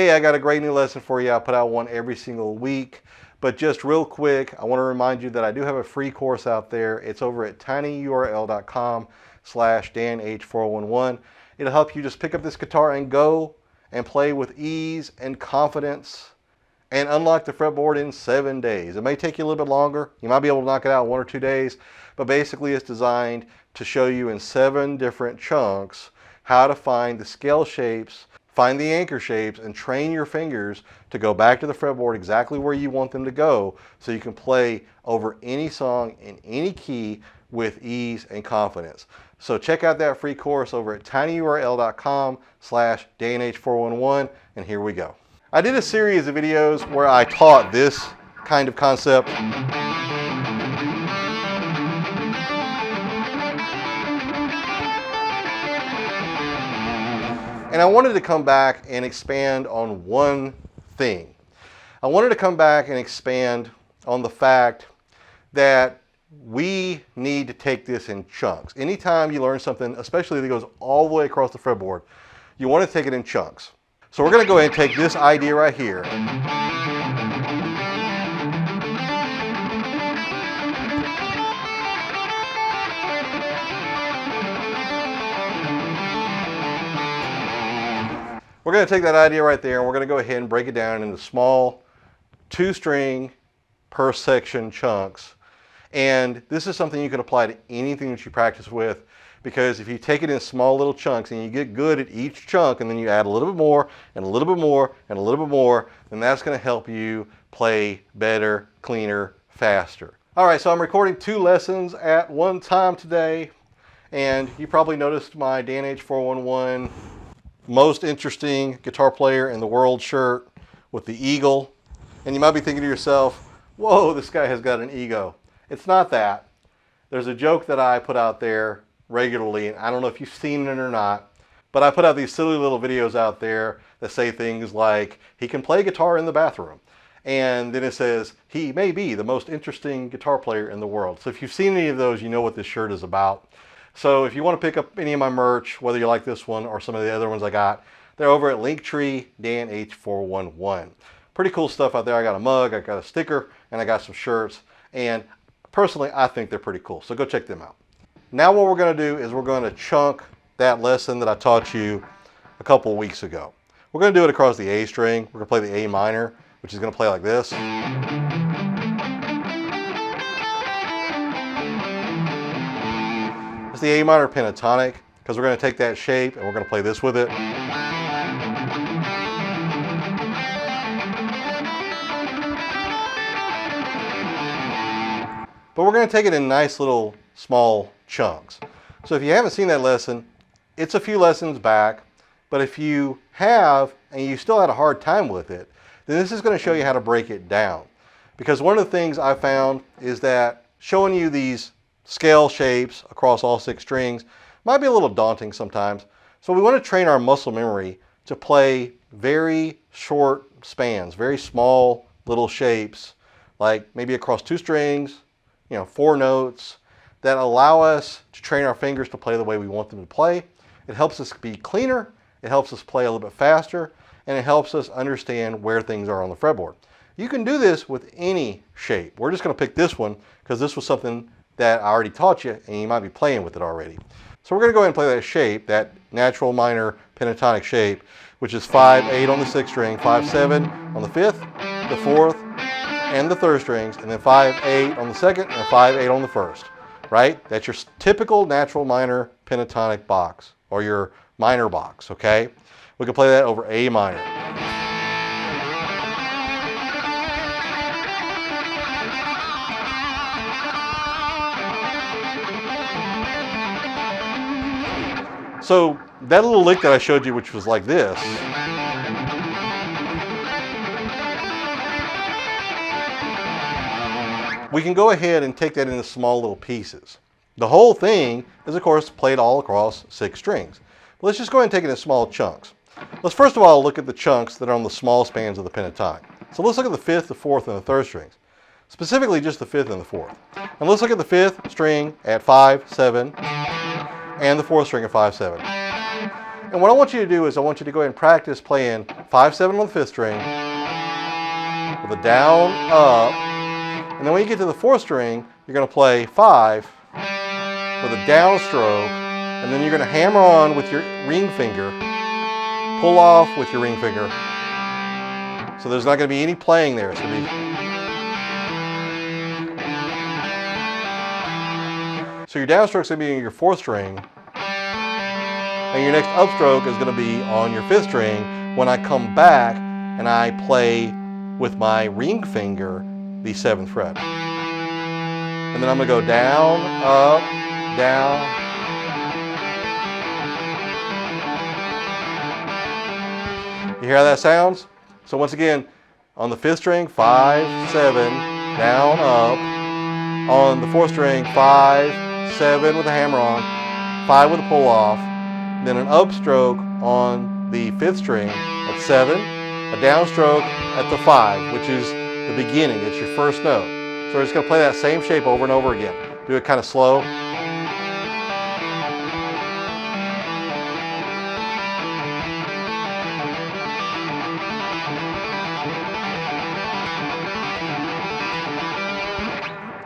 Hey, I got a great new lesson for you. I put out one every single week. But just real quick, I want to remind you that I do have a free course out there. It's over at tinyurl.com/DanH411. It'll help you just pick up this guitar and go and play with ease and confidence and unlock the fretboard in 7 days. It may take you a little bit longer. You might be able to knock it out in 1 or 2 days, but basically it's designed to show you in 7 different chunks how to find the scale shapes, find the anchor shapes, and train your fingers to go back to the fretboard exactly where you want them to go so you can play over any song in any key with ease and confidence. So check out that free course over at tinyurl.com/DanH411, and here we go. I did a series of videos where I taught this kind of concept. And I wanted to come back and expand on one thing. I wanted to come back and expand on the fact that we need to take this in chunks. Anytime you learn something, especially that goes all the way across the fretboard, you want to take it in chunks. So we're going to go ahead and take this idea right here. We're going to take that idea right there and we're going to go ahead and break it down into small 2-string per section chunks. And this is something you can apply to anything that you practice with, because if you take it in small little chunks and you get good at each chunk and then you add a little bit more and a little bit more and a little bit more, then that's going to help you play better, cleaner, faster. All right, so I'm recording 2 lessons at one time today, and you probably noticed my DanH411 most interesting guitar player in the world shirt with the eagle. And you might be thinking to yourself, whoa, this guy has got an ego. It's not that. There's a joke that I put out there regularly, and I don't know if you've seen it or not, but I put out these silly little videos out there that say things like, he can play guitar in the bathroom. And then it says, he may be the most interesting guitar player in the world. So if you've seen any of those, you know what this shirt is about. So if you want to pick up any of my merch, whether you like this one or some of the other ones I got, they're over at Linktree DanH411. Pretty cool stuff out there. I got a mug, I got a sticker, and I got some shirts. And personally, I think they're pretty cool. So go check them out. Now what we're going to do is we're going to chunk that lesson that I taught you a couple weeks ago. We're going to do it across the A string. We're going to play the A minor, which is going to play like this. It's the A minor pentatonic, because we're going to take that shape and we're going to play this with it. But we're going to take it in nice little small chunks. So if you haven't seen that lesson, it's a few lessons back, but if you have and you still had a hard time with it, then this is going to show you how to break it down. Because one of the things I found is that showing you these scale shapes across all 6 strings might be a little daunting sometimes. So we want to train our muscle memory to play very short spans, very small little shapes, like maybe across 2 strings, 4 notes, that allow us to train our fingers to play the way we want them to play. It helps us be cleaner, it helps us play a little bit faster, and it helps us understand where things are on the fretboard. You can do this with any shape. We're just going to pick this one because this was something that I already taught you and you might be playing with it already. So we're going to go ahead and play that shape, that natural minor pentatonic shape, which is 5-8 on the 6th string, 5-7 on the 5th, the 4th, and the 3rd strings, and then 5-8 on the 2nd and 5-8 on the 1st, right? That's your typical natural minor pentatonic box, or your minor box, okay? We can play that over A minor. So that little lick that I showed you, which was like this, we can go ahead and take that into small little pieces. The whole thing is, of course, played all across 6 strings. But let's just go ahead and take it in small chunks. Let's first of all look at the chunks that are on the small spans of the pentatonic. So let's look at the 5th, the 4th, and the 3rd strings. Specifically just the 5th and the 4th. And let's look at the 5th string at 5-7 and the 4th string at 5-7. And what I want you to do is I want you to go ahead and practice playing 5/7 on the 5th string with a down, up, and then when you get to the 4th string, you're going to play 5 with a down stroke, and then you're going to hammer on with your ring finger, pull off with your ring finger. So there's not going to be any playing there. It's going to be... So your downstroke is going to be on your 4th string, and your next upstroke is going to be on your 5th string when I come back and I play with my ring finger the 7th fret. And then I'm going to go down, up, down. You hear how that sounds? So once again, on the 5th string, 5, 7, down, up. On the 4th string, 5, 7 with a hammer on, 5 with a pull off. Then an upstroke on the 5th string at 7, a downstroke at the 5, which is the beginning. It's your first note. So we're just going to play that same shape over and over again. Do it kind of slow.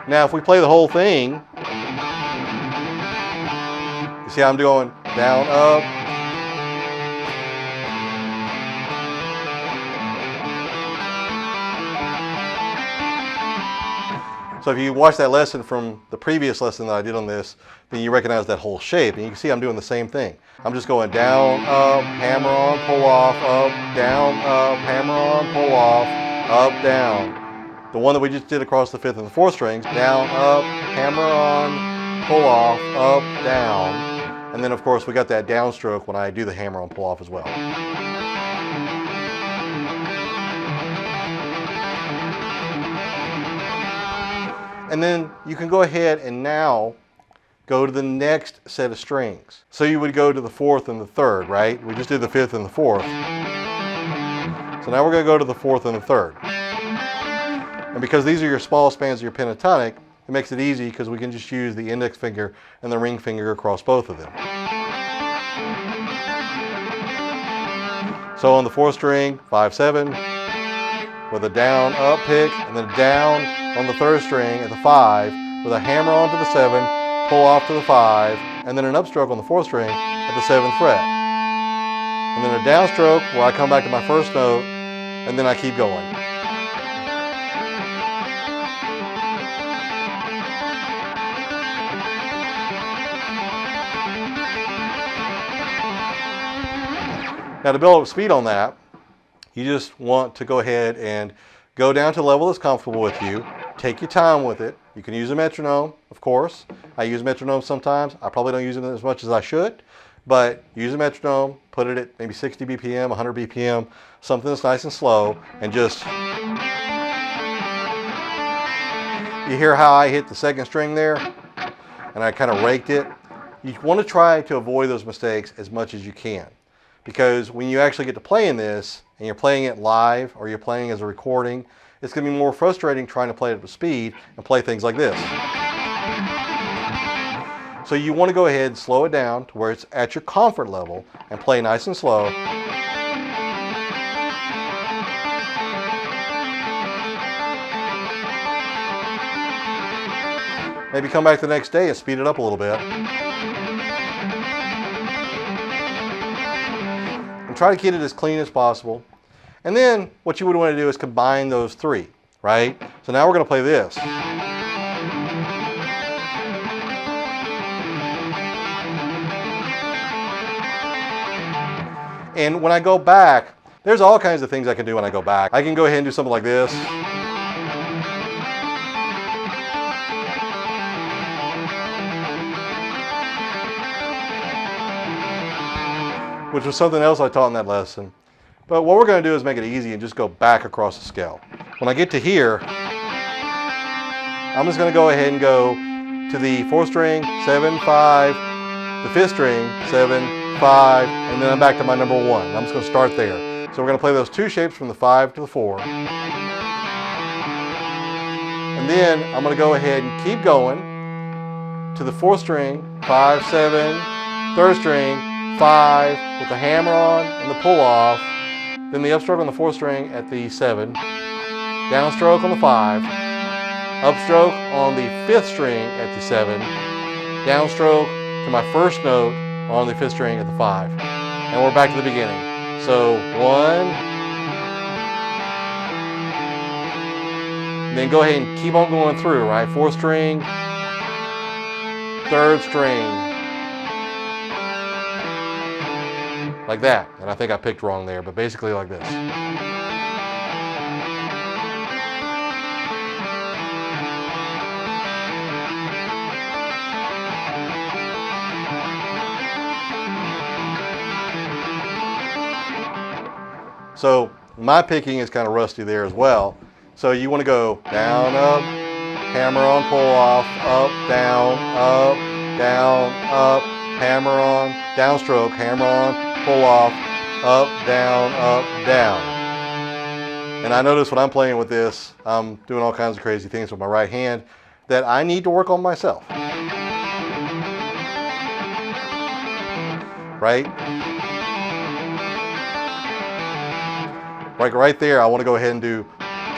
Now if we play the whole thing, you see how I'm going down, up. So if you watch that lesson from the previous lesson that I did on this, then you recognize that whole shape. And you can see I'm doing the same thing. I'm just going down, up, hammer on, pull off, up, down, up, hammer on, pull off, up, down. The one that we just did across the 5th and the 4th strings, down, up, hammer on, pull off, up, down. And then of course we got that downstroke when I do the hammer on, pull off as well. And then you can go ahead and now go to the next set of strings. So you would go to the 4th and the 3rd, right? We just did the 5th and the 4th. So now we're going to go to the 4th and the 3rd. And because these are your small spans of your pentatonic, it makes it easy because we can just use the index finger and the ring finger across both of them. So on the 4th string, 5, 7, with a down, up pick, and then a down on the 3rd string at the 5, with a hammer onto the 7, pull off to the 5, and then an upstroke on the 4th string at the 7th fret. And then a downstroke where I come back to my first note, and then I keep going. Now to build up speed on that, you just want to go ahead and go down to a level that's comfortable with you. Take your time with it. You can use a metronome, of course. I use metronome sometimes. I probably don't use it as much as I should, but use a metronome, put it at maybe 60 BPM, 100 BPM, something that's nice and slow, and just... You hear how I hit the 2nd string there? And I kind of raked it. You want to try to avoid those mistakes as much as you can. Because when you actually get to playing this, and you're playing it live, or you're playing as a recording, it's going to be more frustrating trying to play it at speed and play things like this. So you want to go ahead and slow it down to where it's at your comfort level and play nice and slow. Maybe come back the next day and speed it up a little bit. Try to get it as clean as possible. And then what you would want to do is combine those 3, right? So now we're going to play this. And when I go back, there's all kinds of things I can do when I go back. I can go ahead and do something like this. Which was something else I taught in that lesson. But what we're going to do is make it easy and just go back across the scale. When I get to here, I'm just going to go ahead and go to the 4th string, 7, 5, the 5th string, 7, 5, and then I'm back to my number 1. I'm just going to start there. So we're going to play those 2 shapes from the 5 to the 4. And then I'm going to go ahead and keep going to the 4th string, 5, 7, 3rd string, 5 with the hammer on and the pull off, then the upstroke on the 4th string at the 7, downstroke on the 5, upstroke on the 5th string at the 7, downstroke to my first note on the 5th string at the 5. And we're back to the beginning. So 1, then go ahead and keep on going through, right? 4th string, 3rd string, like that. And I think I picked wrong there, but basically like this. So my picking is kind of rusty there as well. So you want to go down, up, hammer on, pull off, up, down, up, hammer on, downstroke, hammer on, pull off, up, down, down. And I notice when I'm playing with this, I'm doing all kinds of crazy things with my right hand that I need to work on myself. Right? Like right there, I want to go ahead and do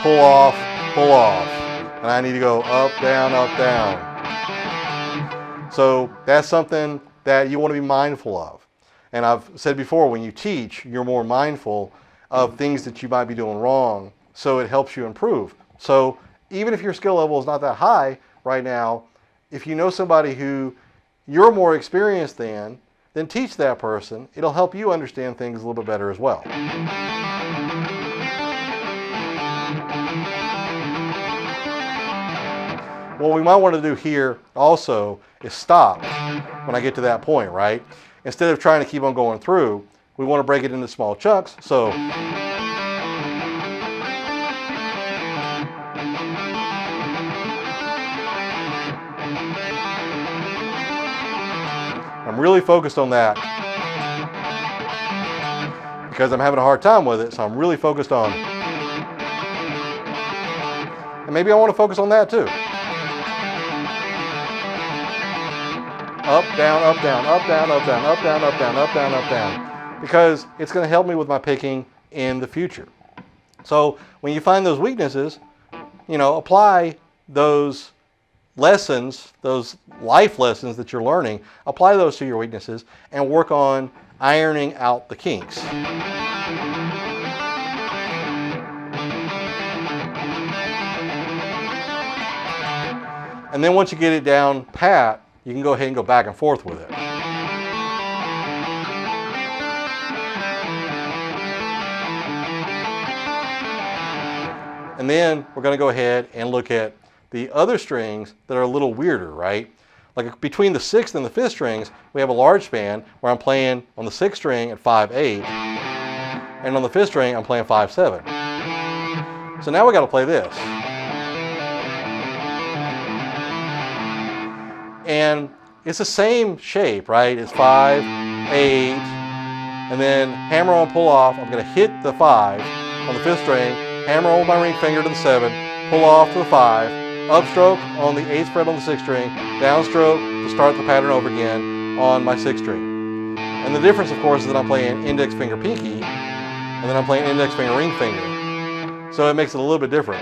pull off, and I need to go up, down, down. So that's something that you want to be mindful of. And I've said before, when you teach, you're more mindful of things that you might be doing wrong, so it helps you improve. So even if your skill level is not that high right now, if you know somebody who you're more experienced than, then teach that person. It'll help you understand things a little bit better as well. What we might want to do here also is stop when I get to that point, right? Instead of trying to keep on going through, we want to break it into small chunks. So I'm really focused on that because I'm having a hard time with it, so I'm really focused on, and maybe I want to focus on that too. Up, down, up, down, up, down, up, down, up, down, up, down, up, down, up, down. Because it's going to help me with my picking in the future. So when you find those weaknesses, apply those lessons, those life lessons that you're learning, apply those to your weaknesses and work on ironing out the kinks. And then once you get it down pat, you can go ahead and go back and forth with it. And then we're going to go ahead and look at the other strings that are a little weirder, right? Like between the 6th and the 5th strings, we have a large span where I'm playing on the 6th string at 5/8, and on the 5th string I'm playing 5/7. So now we got to play this. And it's the same shape, right? It's 5, 8, and then hammer on, pull off. I'm going to hit the 5 on the 5th string, hammer on my ring finger to the 7, pull off to the 5, upstroke on the 8th fret on the 6th string, downstroke to start the pattern over again on my 6th string. And the difference, of course, is that I'm playing index finger pinky, and then I'm playing index finger ring finger. So it makes it a little bit different.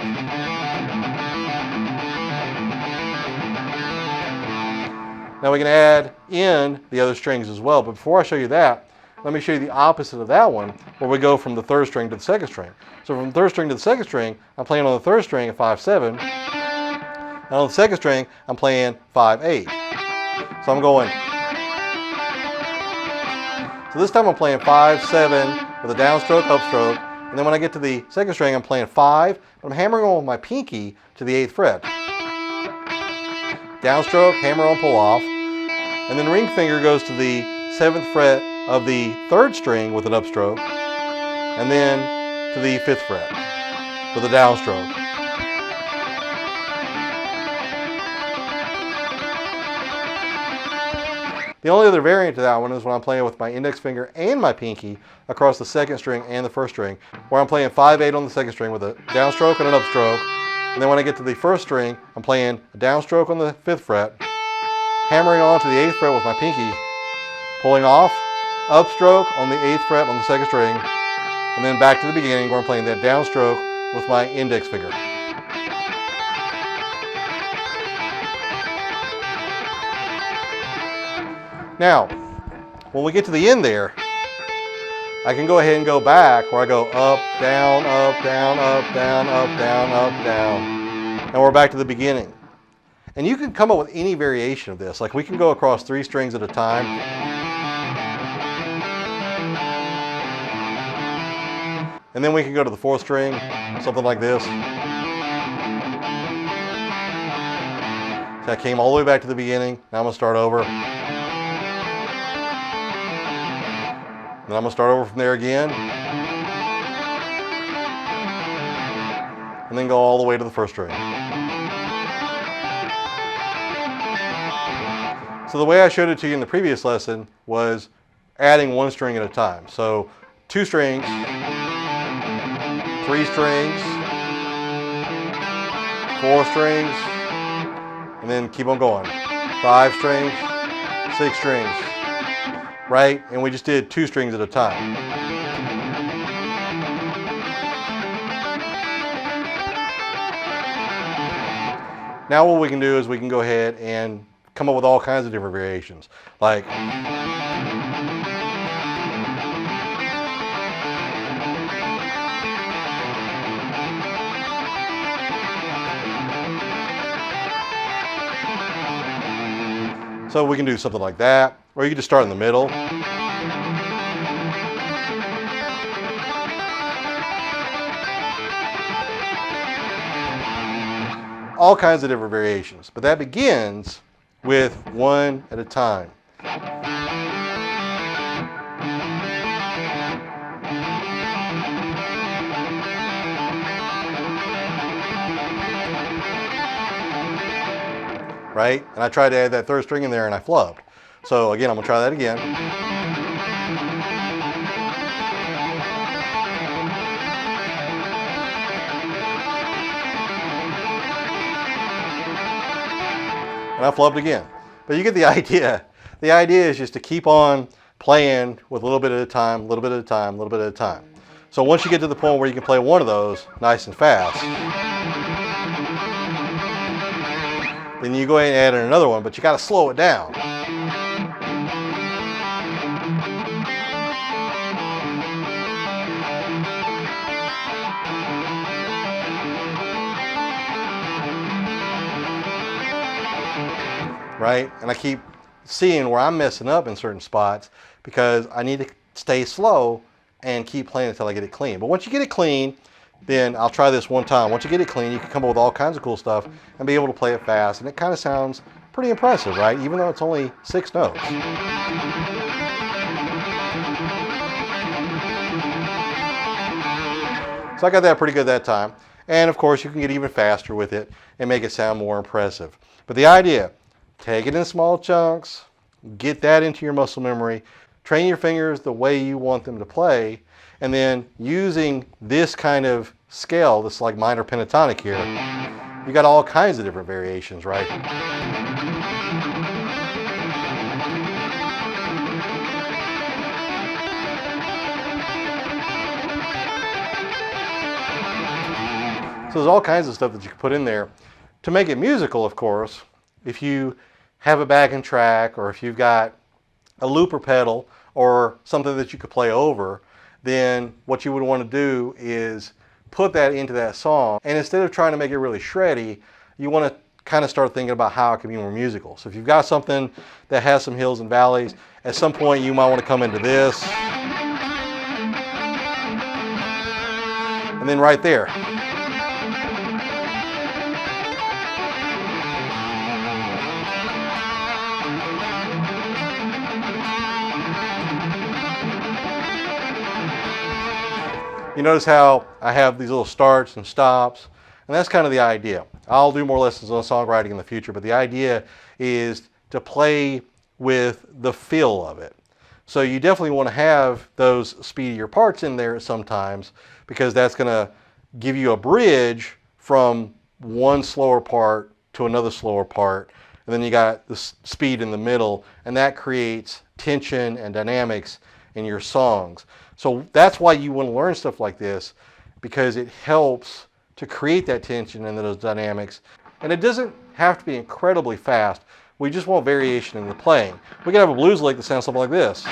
Now we can add in the other strings as well, but before I show you that, let me show you the opposite of that one, where we go from the 3rd string to the 2nd string. So from the 3rd string to the 2nd string, I'm playing on the 3rd string at 5/7, and on the 2nd string, I'm playing 5/8. So I'm going. So this time I'm playing 5/7 with a downstroke, upstroke, and then when I get to the 2nd string, I'm playing 5, but I'm hammering on with my pinky to the 8th fret. Downstroke, hammer on, pull off, and then ring finger goes to the 7th fret of the 3rd string with an upstroke, and then to the 5th fret with a downstroke. The only other variant to that one is when I'm playing with my index finger and my pinky across the 2nd string and the 1st string, where I'm playing 5/8 on the 2nd string with a downstroke and an upstroke. And then when I get to the 1st string, I'm playing a downstroke on the 5th fret, hammering on to the 8th fret with my pinky, pulling off, upstroke on the 8th fret on the 2nd string, and then back to the beginning where I'm playing that downstroke with my index finger. Now, when we get to the end there, I can go ahead and go back where I go up, down, up, down, up, down, up, down, up, down. And we're back to the beginning. And you can come up with any variation of this. Like we can go across 3 strings at a time. And then we can go to the 4th string, something like this. So I came all the way back to the beginning. Now I'm going to start over. Then I'm going to start over from there again. And then go all the way to the 1st string. So the way I showed it to you in the previous lesson was adding 1 string at a time. So 2 strings, 3 strings, 4 strings, and then keep on going. 5 strings, 6 strings. Right? And we just did 2 strings at a time. Now what we can do is we can go ahead and come up with all kinds of different variations. Like so we can do something like that, or you can just start in the middle. All kinds of different variations, but that begins with 1 at a time. Right? And I tried to add that 3rd string in there and I flubbed. So again, I'm going to try that again. And I flubbed again. But you get the idea. The idea is just to keep on playing with a little bit at a time, a little bit at a time, a little bit at a time. So once you get to the point where you can play one of those nice and fast, then you go ahead and add in another one, but you got to slow it down. Right? And I keep seeing where I'm messing up in certain spots because I need to stay slow and keep playing until I get it clean. But once you get it clean, then I'll try this one time. Once you get it clean, you can come up with all kinds of cool stuff and be able to play it fast. And it kind of sounds pretty impressive, right? Even though it's only 6 notes. So I got that pretty good that time. And of course, you can get even faster with it and make it sound more impressive. But the idea, take it in small chunks, get that into your muscle memory, train your fingers the way you want them to play, and then using this kind of scale, this like minor pentatonic here, you got all kinds of different variations, right? So there's all kinds of stuff that you can put in there. To make it musical, of course, if you have a backing track or if you've got a looper pedal or something that you could play over, then what you would want to do is put that into that song. And instead of trying to make it really shreddy, you want to kind of start thinking about how it can be more musical. So if you've got something that has some hills and valleys, at some point you might want to come into this. And then right there. You notice how I have these little starts and stops, and that's kind of the idea. I'll do more lessons on songwriting in the future, but the idea is to play with the feel of it. So you definitely want to have those speedier parts in there sometimes, because that's going to give you a bridge from one slower part to another slower part, and then you got the speed in the middle, and that creates tension and dynamics in your songs. So that's why you want to learn stuff like this, because it helps to create that tension and those dynamics. And it doesn't have to be incredibly fast. We just want variation in the playing. We can have a blues lick that sounds something like this.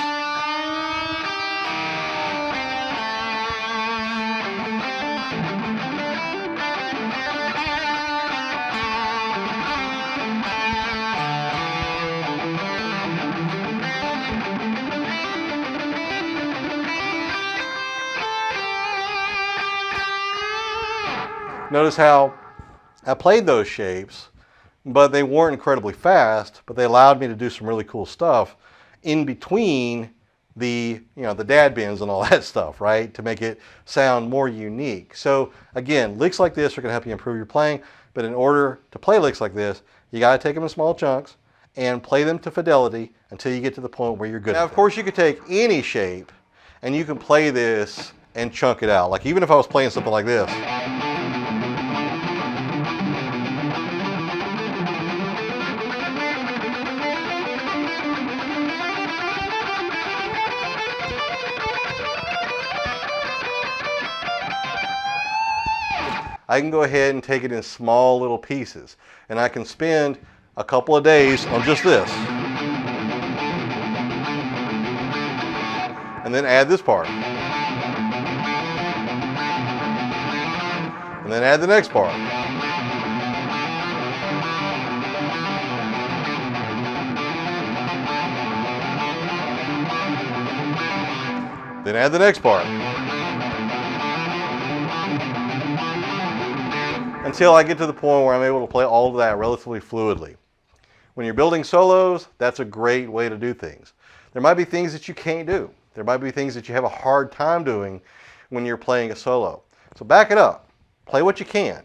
Notice how I played those shapes, but they weren't incredibly fast, but they allowed me to do some really cool stuff in between the, the dad bends and all that stuff, right? To make it sound more unique. So again, licks like this are going to help you improve your playing, but in order to play licks like this, you got to take them in small chunks and play them to fidelity until you get to the point where you're good. Now, of course, you could take any shape and you can play this and chunk it out. Like even if I was playing something like this. I can go ahead and take it in small little pieces, and I can spend a couple of days on just this. And then add this part. And then add the next part. Then add the next part. Until I get to the point where I'm able to play all of that relatively fluidly. When you're building solos, that's a great way to do things. There might be things that you can't do. There might be things that you have a hard time doing when you're playing a solo. So back it up. Play what you can.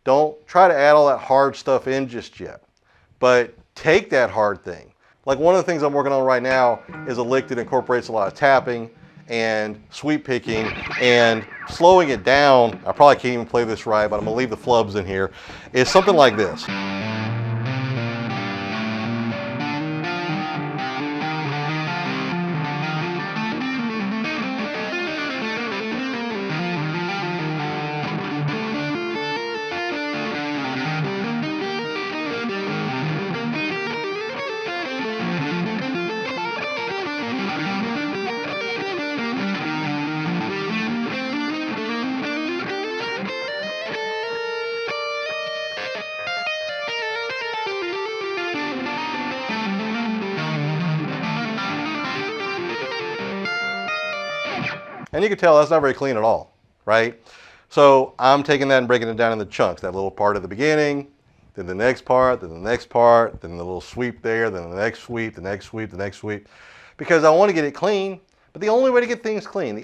Don't try to add all that hard stuff in just yet. But take that hard thing. Like one of the things I'm working on right now is a lick that incorporates a lot of tapping and sweep picking and slowing it down. I probably can't even play this right, but I'm gonna leave the flubs in here. Is something like this. And you can tell that's not very clean at all, right? So I'm taking that and breaking it down into chunks. That little part at the beginning, then the next part, then the next part, then the little sweep there, then the next sweep, the next sweep, the next sweep. Because I want to get it clean, but the only way to get things clean,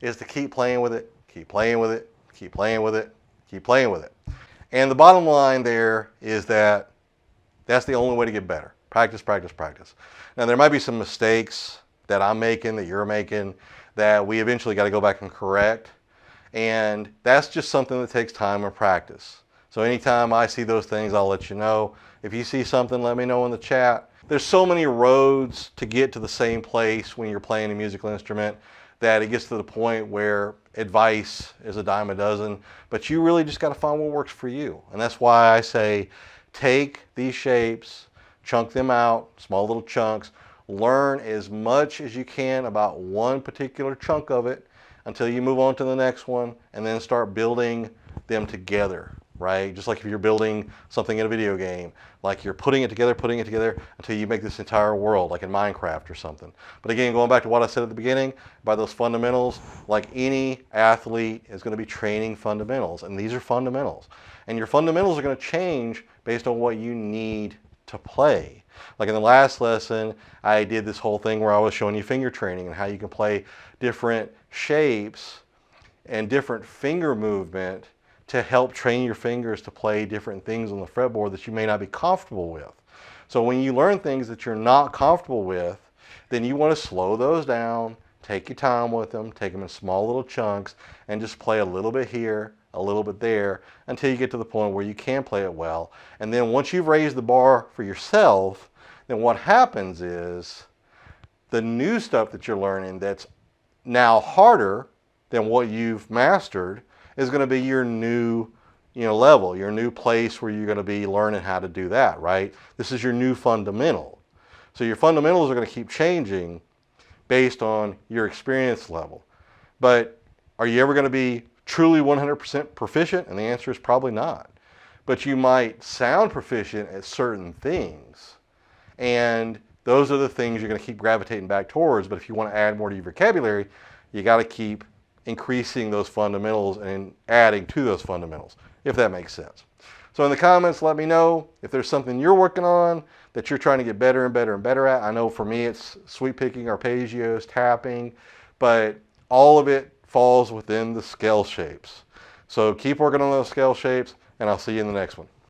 is to keep playing with it, keep playing with it, keep playing with it, keep playing with it. And the bottom line there is that that's the only way to get better. Practice, practice, practice. Now there might be some mistakes that I'm making, that you're making, that we eventually got to go back and correct. And that's just something that takes time and practice. So anytime I see those things, I'll let you know. If you see something, let me know in the chat. There's so many roads to get to the same place when you're playing a musical instrument that it gets to the point where advice is a dime a dozen, but you really just got to find what works for you. And that's why I say take these shapes, chunk them out, small little chunks, learn as much as you can about one particular chunk of it until you move on to the next one, and then start building them together, right? Just like if you're building something in a video game, like you're putting it together until you make this entire world, like in Minecraft or something. But again, going back to what I said at the beginning, by those fundamentals, like any athlete is going to be training fundamentals, and these are fundamentals. And your fundamentals are going to change based on what you need to play. Like in the last lesson, I did this whole thing where I was showing you finger training and how you can play different shapes and different finger movement to help train your fingers to play different things on the fretboard that you may not be comfortable with. So when you learn things that you're not comfortable with, then you want to slow those down, take your time with them, take them in small little chunks, and just play a little bit here, a little bit there, until you get to the point where you can play it well. And then once you've raised the bar for yourself, then what happens is the new stuff that you're learning that's now harder than what you've mastered is going to be your new level, your new place where you're going to be learning how to do that, right? This is your new fundamental. So your fundamentals are going to keep changing based on your experience level. But are you ever going to be truly 100% proficient? And the answer is probably not. But you might sound proficient at certain things. And those are the things you're going to keep gravitating back towards. But if you want to add more to your vocabulary, you got to keep increasing those fundamentals and adding to those fundamentals, if that makes sense. So in the comments, let me know if there's something you're working on that you're trying to get better and better and better at. I know for me it's sweep picking, arpeggios, tapping, but all of it falls within the scale shapes. So keep working on those scale shapes, and I'll see you in the next one.